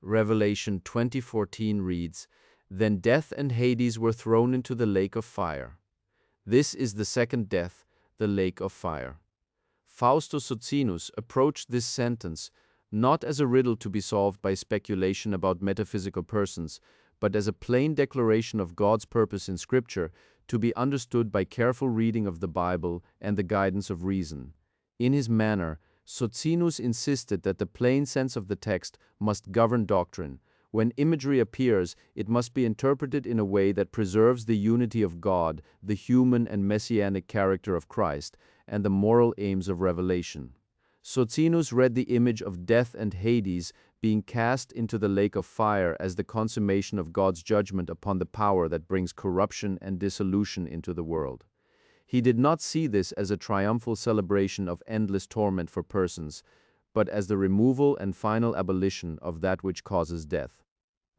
Revelation 20:14 reads, "Then death and Hades were thrown into the lake of fire. This is the second death, the lake of fire." Fausto Sozinus approached this sentence not as a riddle to be solved by speculation about metaphysical persons, but as a plain declaration of God's purpose in Scripture to be understood by careful reading of the Bible and the guidance of reason. In his manner, Socinus insisted that the plain sense of the text must govern doctrine. When imagery appears, it must be interpreted in a way that preserves the unity of God, the human and messianic character of Christ, and the moral aims of Revelation. Socinus read the image of death and Hades being cast into the lake of fire as the consummation of God's judgment upon the power that brings corruption and dissolution into the world. He did not see this as a triumphal celebration of endless torment for persons, but as the removal and final abolition of that which causes death.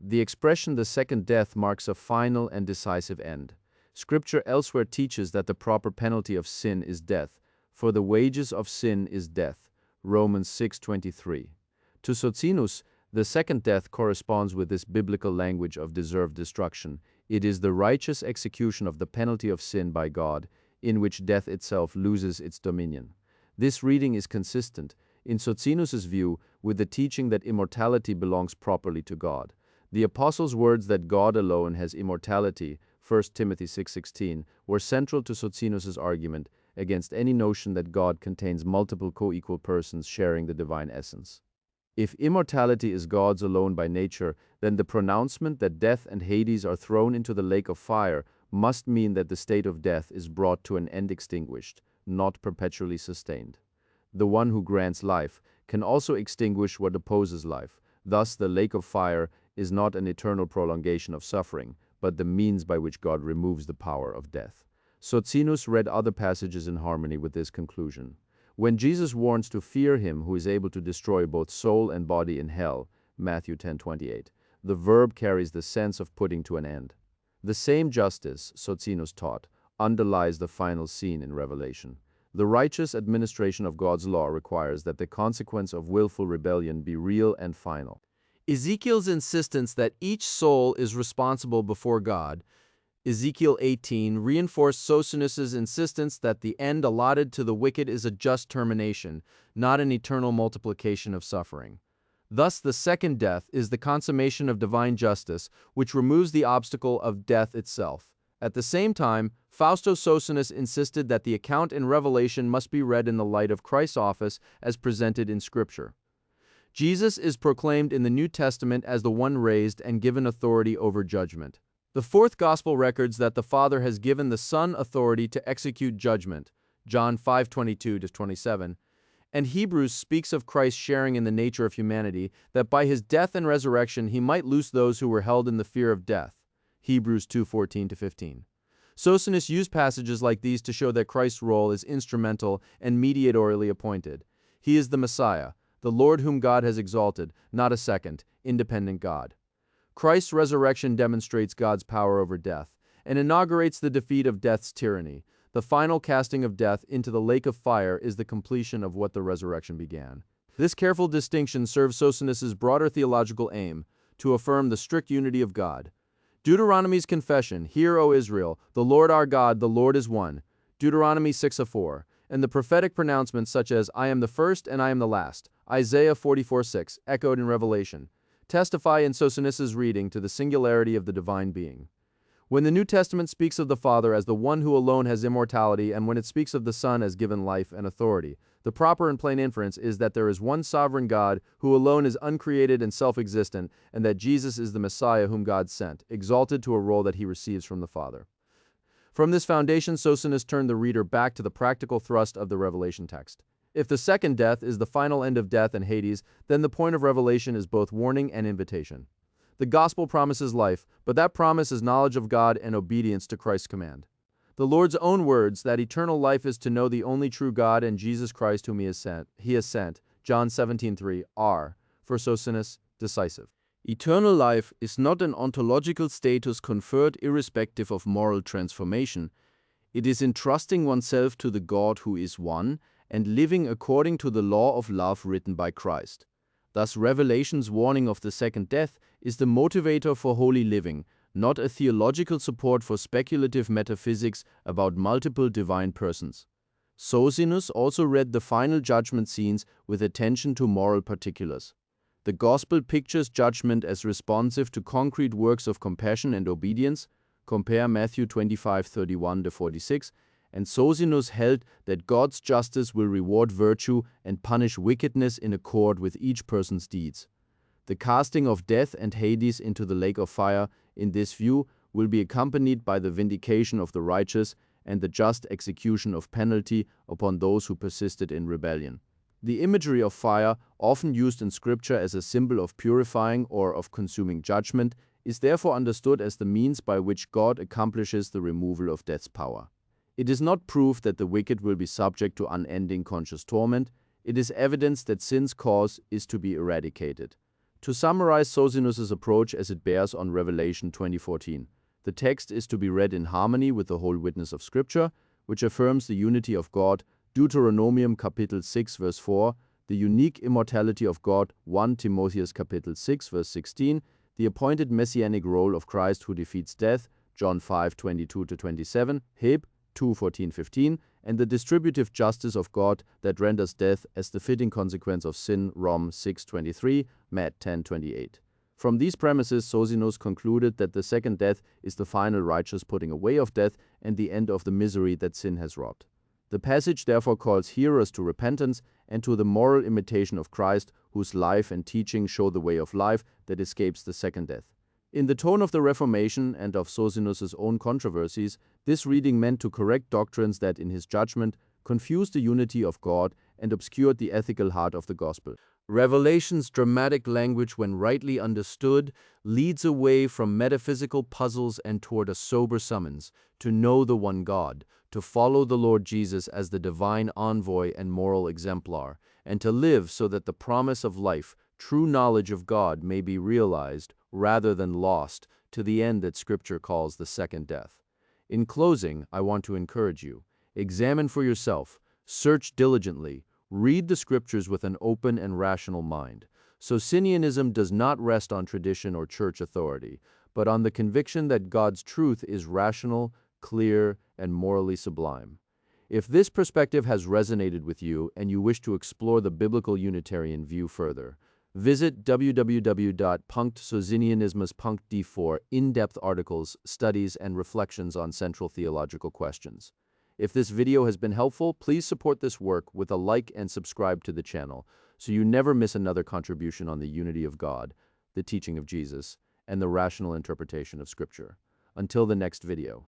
The expression "the second death" marks a final and decisive end. Scripture elsewhere teaches that the proper penalty of sin is death, for the wages of sin is death. Romans 6:23. To Socinus, the second death corresponds with this biblical language of deserved destruction. It is the righteous execution of the penalty of sin by God, in which death itself loses its dominion. This reading is consistent, in Socinus's view, with the teaching that immortality belongs properly to God. The apostle's words that God alone has immortality, 1 Timothy 6:16, were central to Socinus's argument against any notion that God contains multiple co-equal persons sharing the divine essence. If immortality is God's alone by nature, then the pronouncement that death and Hades are thrown into the lake of fire must mean that the state of death is brought to an end extinguished, not perpetually sustained. The one who grants life can also extinguish what opposes life. Thus, the lake of fire is not an eternal prolongation of suffering, but the means by which God removes the power of death. Socinus read other passages in harmony with this conclusion. When Jesus warns to fear him who is able to destroy both soul and body in hell, Matthew 10:28, the verb carries the sense of putting to an end. The same justice, Socinus taught, underlies the final scene in Revelation. The righteous administration of God's law requires that the consequence of willful rebellion be real and final. Ezekiel's insistence that each soul is responsible before God, Ezekiel 18, reinforced Socinus's insistence that the end allotted to the wicked is a just termination, not an eternal multiplication of suffering. Thus, the second death is the consummation of divine justice, which removes the obstacle of death itself. At the same time, Fausto Socinus insisted that the account in Revelation must be read in the light of Christ's office as presented in Scripture. Jesus is proclaimed in the New Testament as the one raised and given authority over judgment. The fourth Gospel records that the Father has given the Son authority to execute judgment, John 5:22-27, and Hebrews speaks of Christ sharing in the nature of humanity, that by his death and resurrection he might loose those who were held in the fear of death, Hebrews 2:14-15. Socinus used passages like these to show that Christ's role is instrumental and mediatorially appointed. He is the Messiah, the Lord whom God has exalted, not a second, independent God. Christ's resurrection demonstrates God's power over death and inaugurates the defeat of death's tyranny. The final casting of death into the lake of fire is the completion of what the resurrection began. This careful distinction serves Socinus's broader theological aim, to affirm the strict unity of God. Deuteronomy's confession, "Hear, O Israel, the Lord our God, the Lord is one," Deuteronomy 6:4, and the prophetic pronouncements such as "I am the first and I am the last," Isaiah 44:6, echoed in Revelation, testify in Socinus's reading to the singularity of the divine being. When the New Testament speaks of the Father as the one who alone has immortality, and when it speaks of the Son as given life and authority, the proper and plain inference is that there is one sovereign God who alone is uncreated and self-existent, and that Jesus is the Messiah whom God sent, exalted to a role that he receives from the Father. From this foundation, Socinus turned the reader back to the practical thrust of the Revelation text. If the second death is the final end of death and Hades, then the point of Revelation is both warning and invitation. The gospel promises life, but that promise is knowledge of God and obedience to Christ's command. The Lord's own words, that eternal life is to know the only true God and Jesus Christ whom he has sent, John 17:3, are, for Socinus, decisive. Eternal life is not an ontological status conferred irrespective of moral transformation. It is entrusting oneself to the God who is one and living according to the law of love written by Christ. Thus, Revelation's warning of the second death is the motivator for holy living, not a theological support for speculative metaphysics about multiple divine persons. Socinus also read the final judgment scenes with attention to moral particulars. The Gospel pictures judgment as responsive to concrete works of compassion and obedience, compare Matthew 25:31-46, and Socinus held that God's justice will reward virtue and punish wickedness in accord with each person's deeds. The casting of death and Hades into the lake of fire, in this view, will be accompanied by the vindication of the righteous and the just execution of penalty upon those who persisted in rebellion. The imagery of fire, often used in Scripture as a symbol of purifying or of consuming judgment, is therefore understood as the means by which God accomplishes the removal of death's power. It is not proof that the wicked will be subject to unending conscious torment. It is evidence that sin's cause is to be eradicated. To summarize Socinus's approach as it bears on Revelation 20:14, the text is to be read in harmony with the whole witness of Scripture, which affirms the unity of God, Deuteronomium kapitel 6 verse 4, the unique immortality of God, 1 Timotheus kapitel 6 verse 16, the appointed messianic role of Christ who defeats death, John 5:22-27, Heb 2:14-15, and the distributive justice of God that renders death as the fitting consequence of sin, Rom 6:23, Matt 10:28. From these premises, Socinus concluded that the second death is the final righteous putting away of death and the end of the misery that sin has wrought. The passage therefore calls hearers to repentance and to the moral imitation of Christ, whose life and teaching show the way of life that escapes the second death. In the tone of the Reformation and of Socinus's own controversies, this reading meant to correct doctrines that, in his judgment, confused the unity of God and obscured the ethical heart of the gospel. Revelation's dramatic language, when rightly understood, leads away from metaphysical puzzles and toward a sober summons to know the one God, to follow the Lord Jesus as the divine envoy and moral exemplar, and to live so that the promise of life, true knowledge of God, may be realized rather than lost, to the end that Scripture calls the second death. In closing, I want to encourage you. Examine for yourself, search diligently, read the Scriptures with an open and rational mind. Socinianism does not rest on tradition or church authority, but on the conviction that God's truth is rational, clear, and morally sublime. If this perspective has resonated with you and you wish to explore the biblical Unitarian view further, visit www.socinianismus.d for in-depth articles, studies, and reflections on central theological questions. If this video has been helpful, please support this work with a like and subscribe to the channel so you never miss another contribution on the unity of God, the teaching of Jesus, and the rational interpretation of Scripture. Until the next video.